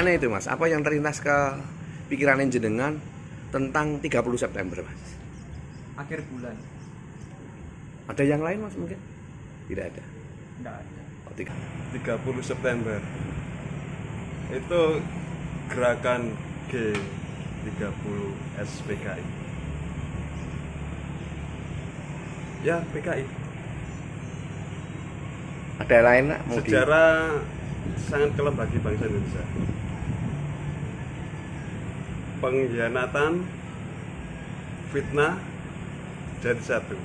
pertanyaannya itu Mas, apa yang terlintas ke pikiran jenengan tentang 30 September Mas? Akhir bulan. Ada yang lain Mas mungkin? Tidak ada. Enggak ada. Oh, 30 September itu gerakan G30 SPKI. Ya, PKI. Ada yang lain nak? Sejarah sangat kelam bagi bangsa Indonesia. Pengkhianatan, fitnah jadi satu.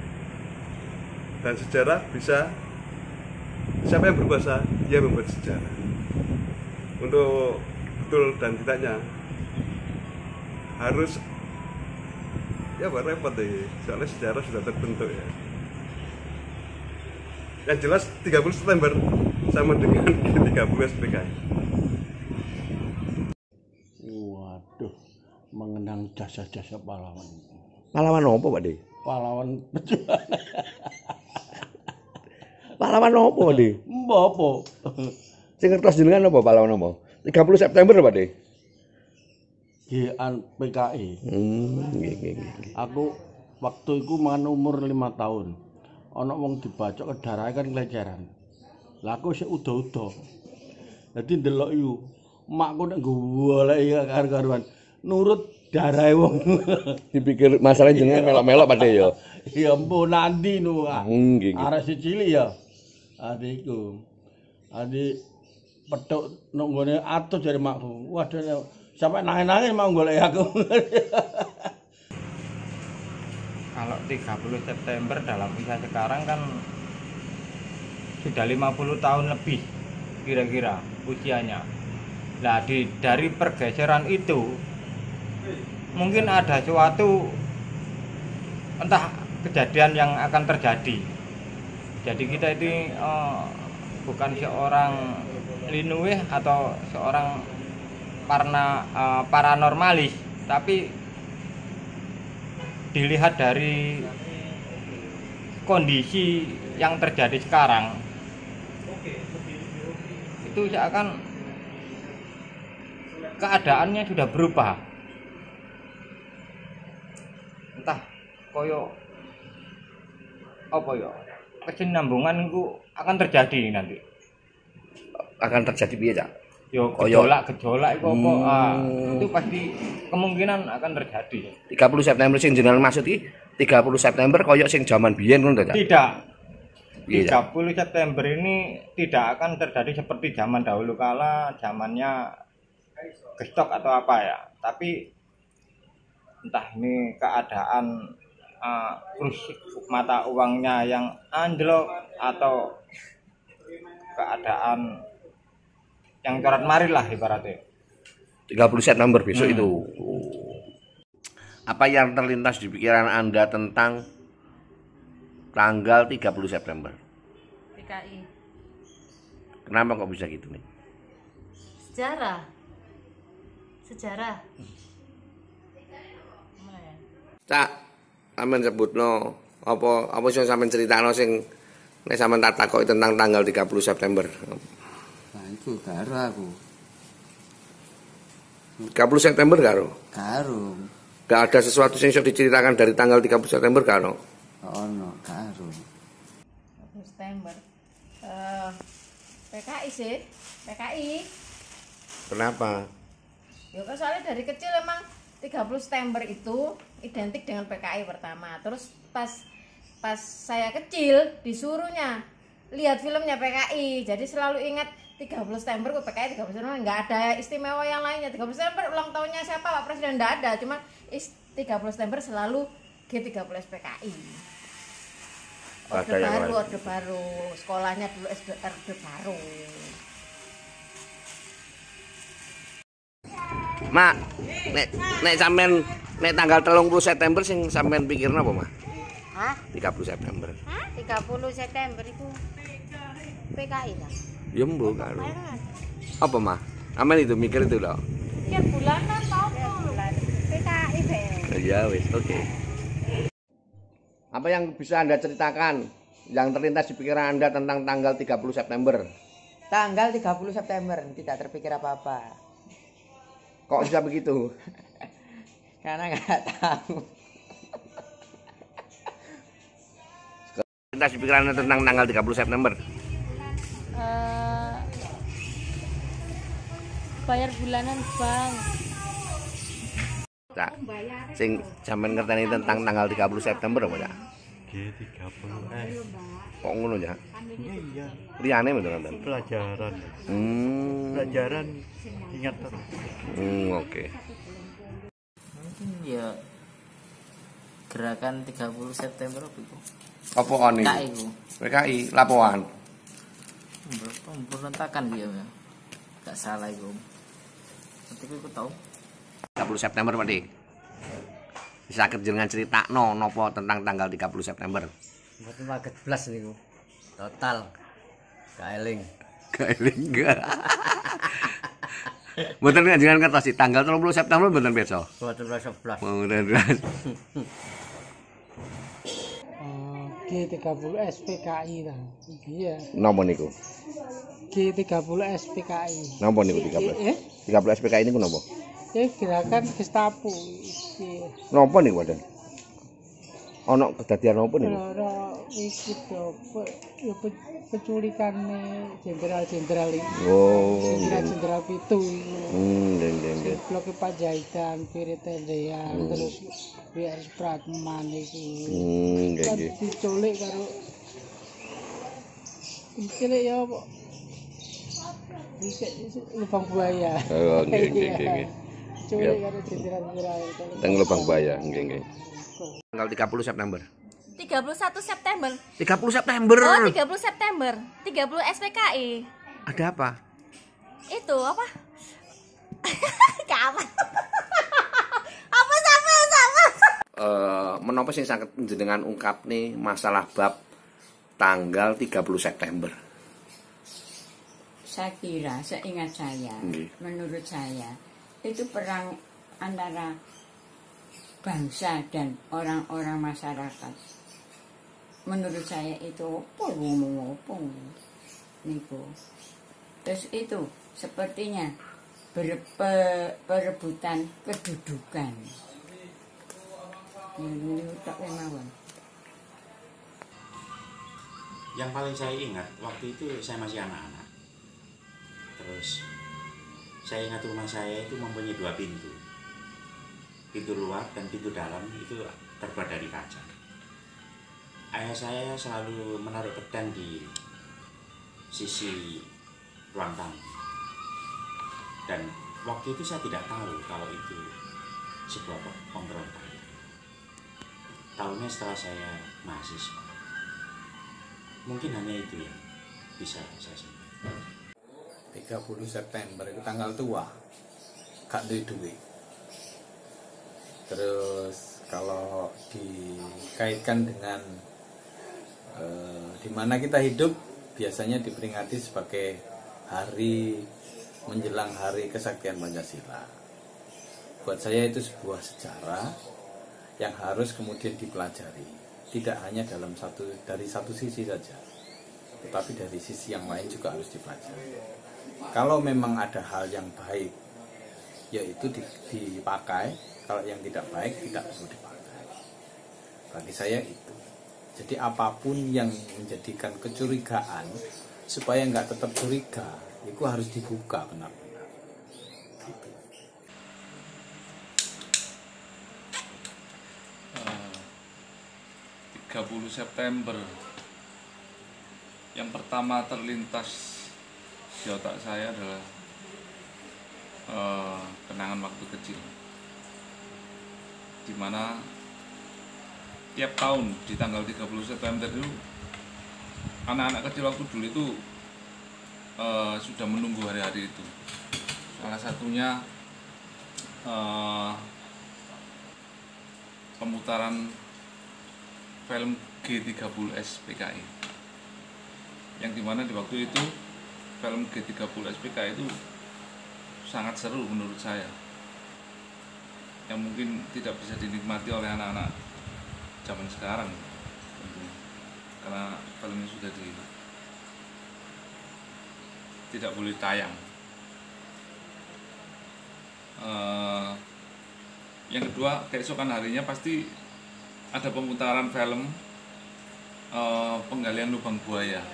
Dan sejarah bisa, siapa yang berkuasa, dia membuat sejarah. Untuk betul dan tidaknya harus ya repot deh, soalnya sejarah sudah terbentuk ya. Yang jelas 30 September sama dengan 30 SPKI. Waduh, mengenang jasa-jasa pahlawan. Pahlawan apa Pak De? Pahlawan perjuangan. Pahlawan apa Pak De? Mbok apa? Sing ngertos jenengan apa pahlawan apa? 30 September Pak De? GAN PKI. Nggih. Aku waktu itu mangan umur 5 tahun. Ana wong dibacok kedarahe kan keleceran. Lah aku sik uda-uda. Dadi ndelok iku, makku nek goleki karo-karuan nurut darahe wong. Dipikir masalah jenengan melok-melok Pak De ya. Ya ampun nanti nu. Nggih. Arek si cilik ya. Adikku. Adik petuk nang nggone atus jare makku. Waduh sampai nangis-nangis mau golek aku. Kalau 30 September dalam usia sekarang kan sudah 50 tahun lebih kira-kira usianya. Nah, dari pergeseran itu mungkin ada suatu entah kejadian yang akan terjadi. Jadi kita ini bukan seorang linuwih atau seorang paranormalis, tapi dilihat dari kondisi yang terjadi sekarang itu seakan keadaannya sudah berubah, entah koyo apa ya, kesinambungan itu akan terjadi nanti. Akan terjadi piye, Cak? Yo gejolak itu apa? Itu pasti kemungkinan akan terjadi. 30 September sing jenengan maksud iki 30 September koyo sing jaman biyen ngono to, Cak? Tidak. Iya, 30 September ini tidak akan terjadi seperti zaman dahulu kala, zamannya gestok atau apa ya. Tapi entah ini keadaan kursi mata uangnya yang anjlok atau keadaan yang coret marit lah ibaratnya. 30 September besok itu. Apa yang terlintas di pikiran Anda tentang tanggal 30 September? PKI. Kenapa kok bisa gitu nih? Sejarah. Cak, sampean sebutno apa sing sampean critakno sing nek sampean tak takoki tentang tanggal 30 September. Nah, itu karo aku. 30 September karo? Karo. Gak ada sesuatu yang bisa diceritakan dari tanggal 30 September karo? Ono, karo. 30 September. PKI sih, PKI. Kenapa? Ya kan soalnya dari kecil emang 30 September itu identik dengan PKI pertama. Terus pas saya kecil disuruhnya lihat filmnya PKI. Jadi selalu ingat 30 September ke PKI 30 September, nggak ada istimewa yang lainnya. 30 September ulang tahunnya siapa Pak Presiden, nggak ada, cuma 30 September selalu G30 PKI. Orde baru, sekolahnya dulu SD Orde Baru. Mak, nek sampean nek tanggal 30 September sing sampean pikirno apa, Mak? Hah? 30 September. 30 September itu PKI lah. Ya mbok karo. Apa, Mak? Aman itu mikir itu loh. Ya bulanan tau bulan. PKI be. Ya wis, oke. Apa yang bisa Anda ceritakan yang terlintas di pikiran Anda tentang tanggal 30 September? Tanggal 30 September tidak terpikir apa-apa. Kok bisa begitu? Karena nggak tahu. Lintas pikiran tentang tanggal 30 September. Bayar bulanan bang. Cak, sing sampean ngerteni tentang tanggal 30 September apa, Cak? G30S. Kok ngono, Cak? Iya, Liyane betul kan? pelajaran. Hmm. Pelajaran ingat terus. Oke. Mungkin ya gerakan 30 September apa itu? Apa on iki? PKI ku. PKI laporan. Pemberontakan dia ya. Gak salah itu. Nanti aku tahu. 30 September, Pak Dik. Bisa jenengan critakno napa tentang tanggal 30 September? Mboten waget blas niku. Total. Kaeling. Gaeling enggak. Mboten jenengan ngertos tanggal 30 September mboten pirsa. Mboten rasa blas. Mboten. G30 SPKI lah. Iya. Napa niku? G30 SPKI. Napa niku 30? 30 SPKI niku napa? Gerakan Gestapo. Napa niku, Pak? Ana kedadian napa niku? Ora iki ya penculikane jenderal-jenderal iki. Oh, Jenderal-jenderal pitu iku. Nggih. Blok Panjaitan, Piritendean, terus WR Pratman iki. Nggih. Diculik karo diculik ya apa? Lubang buaya. Oh, nggih. Diculik karo jenderal-jenderal. Teng Lubang Buaya, nggih. Tanggal 30 September. 31 September. 30 September. Oh, 30 September. 30 SPKI. Ada apa? Itu apa? Kapan? Apa sama? Menapa sing saged jenengan ungkap nih masalah bab tanggal 30 September? Saya kira, seingat saya, menurut saya, itu perang antara bangsa dan orang-orang masyarakat. Menurut saya itu apa niku. Terus itu sepertinya perebutan kedudukan. Ini tak mawon. Yang paling saya ingat waktu itu saya masih anak-anak. Terus saya ingat rumah saya itu mempunyai 2 pintu. Pintu luar dan pintu dalam itu terbuat dari kaca. Ayah saya selalu menaruh pedang di sisi ruang tamu. Dan waktu itu saya tidak tahu kalau itu sebuah pemberontakan. Tahunya setelah saya mahasiswa. Mungkin hanya itu yang bisa saya sebut. 30 September itu tanggal tua, gak duit. Terus kalau dikaitkan dengan di mana kita hidup, biasanya diperingati sebagai hari menjelang hari kesaktian Pancasila. Buat saya itu sebuah sejarah yang harus kemudian dipelajari, tidak hanya dari satu sisi saja, tetapi dari sisi yang lain juga harus dipelajari. Kalau memang ada hal yang baik, yaitu dipakai. Kalau yang tidak baik, tidak perlu dipakai. Bagi saya itu. Jadi apapun yang menjadikan kecurigaan, supaya nggak tetap curiga, itu harus dibuka benar-benar. Gitu. 30 September. Yang pertama terlintas di otak saya adalah kenangan waktu kecil, dimana tiap tahun di tanggal 30 September itu anak-anak kecil waktu dulu itu sudah menunggu hari-hari itu. Salah satunya pemutaran film G30S PKI, yang dimana di waktu itu film G30S PKI itu sangat seru menurut saya, yang mungkin tidak bisa dinikmati oleh anak-anak zaman sekarang tentunya, karena filmnya sudah tidak boleh tayang. Yang kedua, keesokan harinya pasti ada pemutaran film penggalian lubang buaya,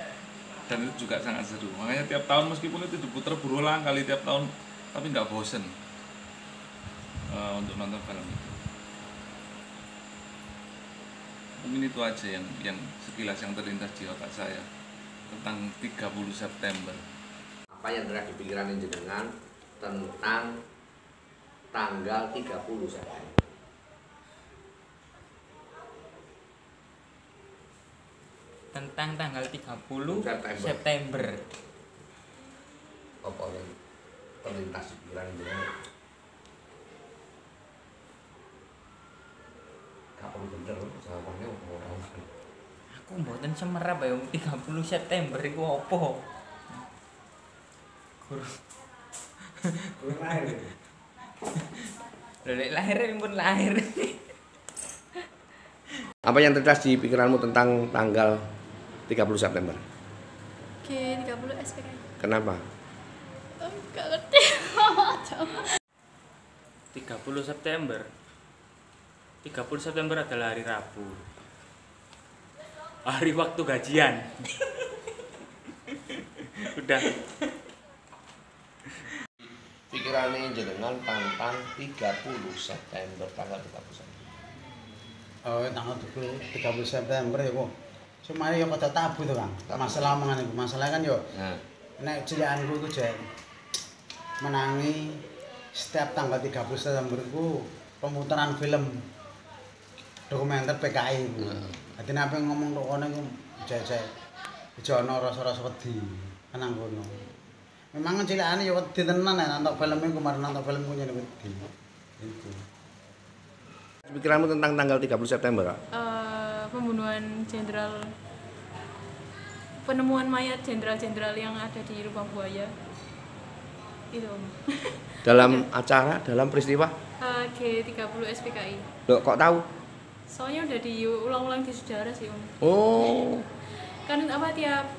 dan itu juga sangat seru. Makanya tiap tahun meskipun itu diputar berulang kali tiap tahun, tapi nggak bosen untuk nonton film itu. Mungkin itu aja yang sekilas yang terlintas di otak saya tentang 30 September. Apa yang ada di pikiran jenengan tentang tanggal 30 September? Tentang tanggal 30 September. Apa yang terlintas di pikiran jenengan? Gak perlu bener jawabannya orang. Aku mboten semerap ya 30 September iku apa? Kurang lahir. Lek lahir pun lahir. Apa yang terlintas di pikiranmu tentang tanggal 30 September? G30 SPKI. Kenapa? Enggak ngerti. 30 September. 30 September adalah hari Rabu. Hari waktu gajian. Udah. Pikirannya jenengan tentang 30 September, tanggal 30 September. Oh, tanggal 30 September ya, kok. Semari yo kota tabu to, Kang. Masalah mangan iku. Masalah kan yo. Nek cilikanku iku jek menangi setiap tanggal 30 September iku pemutaran film dokumenter PKI iku. Dadi nek ngomong tok kono iku jek ana rasa-rasa wedi nang kono. Memang cilikane yo wedi tenan nek nonton film iku kemarin nonton film ku nyene wedi. Itu. Pikiranmu tentang tanggal 30 September? Pembunuhan penemuan mayat jenderal-jenderal yang ada di lubang buaya. Itu. Dalam acara, dalam peristiwa? G30 SPKI. Loh, kok tahu? Soalnya udah diulang-ulang di sejarah sih, Om. Oh. Kan apa tiap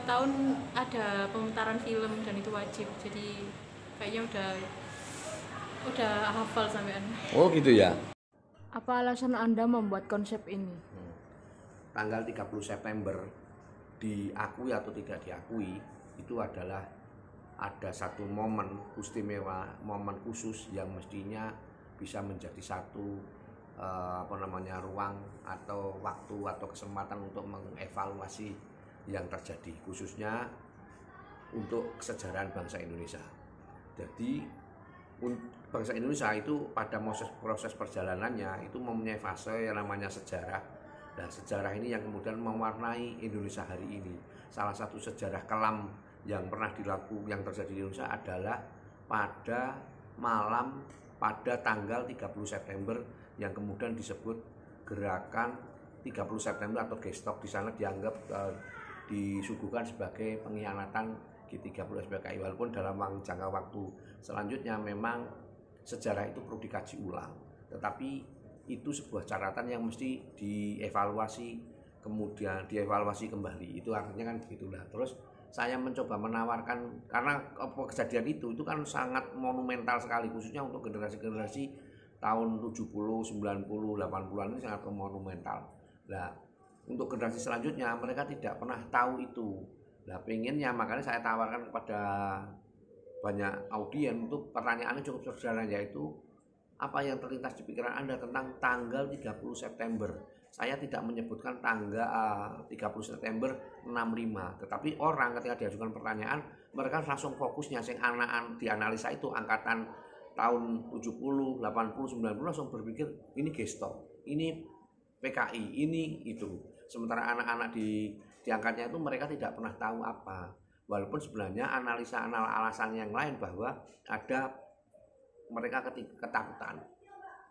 tahun ada pemutaran film dan itu wajib. Jadi kayaknya udah hafal sampean. Oh, gitu ya. Apa alasan Anda membuat konsep ini? Tanggal 30 September diakui atau tidak diakui itu adalah ada satu momen istimewa, momen khusus yang mestinya bisa menjadi satu ruang atau waktu atau kesempatan untuk mengevaluasi yang terjadi, khususnya untuk kesejarahan bangsa Indonesia. Jadi bangsa Indonesia itu pada proses perjalanannya itu mempunyai fase yang namanya sejarah. Nah, sejarah ini yang kemudian mewarnai Indonesia hari ini. Salah satu sejarah kelam yang pernah yang terjadi di Indonesia adalah pada tanggal 30 September yang kemudian disebut gerakan 30 September atau Gestok. Di sana dianggap disuguhkan sebagai pengkhianatan G30 SPKI, walaupun dalam jangka waktu selanjutnya memang sejarah itu perlu dikaji ulang, tetapi itu sebuah catatan yang mesti dievaluasi kembali. Itu artinya kan begitulah. Terus saya mencoba menawarkan, karena kejadian itu kan sangat monumental sekali, khususnya untuk generasi-generasi tahun 70, 90, 80-an ini sangat monumental. Nah, untuk generasi selanjutnya mereka tidak pernah tahu itu. Nah, pengennya makanya saya tawarkan kepada banyak audien untuk pertanyaannya cukup sederhana, yaitu apa yang terlintas di pikiran Anda tentang tanggal 30 September. Saya tidak menyebutkan tanggal 30 September 65, tetapi orang ketika diajukan pertanyaan, mereka langsung fokusnya sing anak dianalisa itu angkatan tahun 70, 80, 90 langsung berpikir ini Gestok, ini PKI, ini itu. Sementara anak-anak diangkatnya itu mereka tidak pernah tahu apa. Walaupun sebenarnya analisa alasan yang lain bahwa ada mereka ketakutan.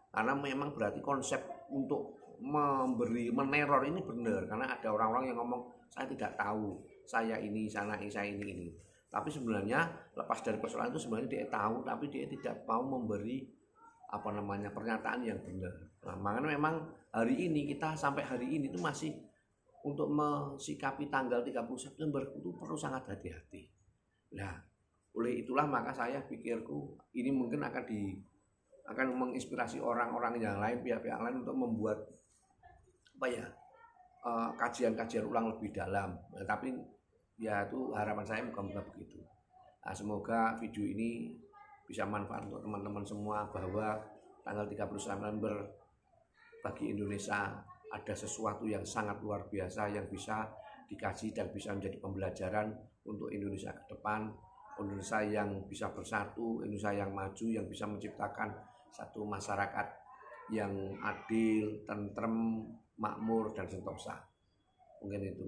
Karena memang berarti konsep untuk meneror ini benar, karena ada orang-orang yang ngomong saya tidak tahu, saya ini, saya ini. Tapi sebenarnya lepas dari persoalan itu sebenarnya dia tahu, tapi dia tidak mau memberi pernyataan yang benar. Nah, makanya memang hari ini kita sampai hari ini itu masih untuk mensikapi tanggal 30 September itu perlu sangat hati-hati. Nah, Oleh itulah maka saya pikirku ini mungkin akan menginspirasi orang-orang yang lain, pihak-pihak lain untuk membuat apa ya, kajian-kajian ulang lebih dalam. Nah, tapi ya itu harapan saya moga-moga begitu. Nah, semoga video ini bisa manfaat untuk teman-teman semua, bahwa tanggal 30 September bagi Indonesia ada sesuatu yang sangat luar biasa yang bisa dikaji dan bisa menjadi pembelajaran untuk Indonesia ke depan. Indonesia yang bisa bersatu, Indonesia yang maju, yang bisa menciptakan satu masyarakat yang adil, tentrem, makmur, dan sentosa. Mungkin itu.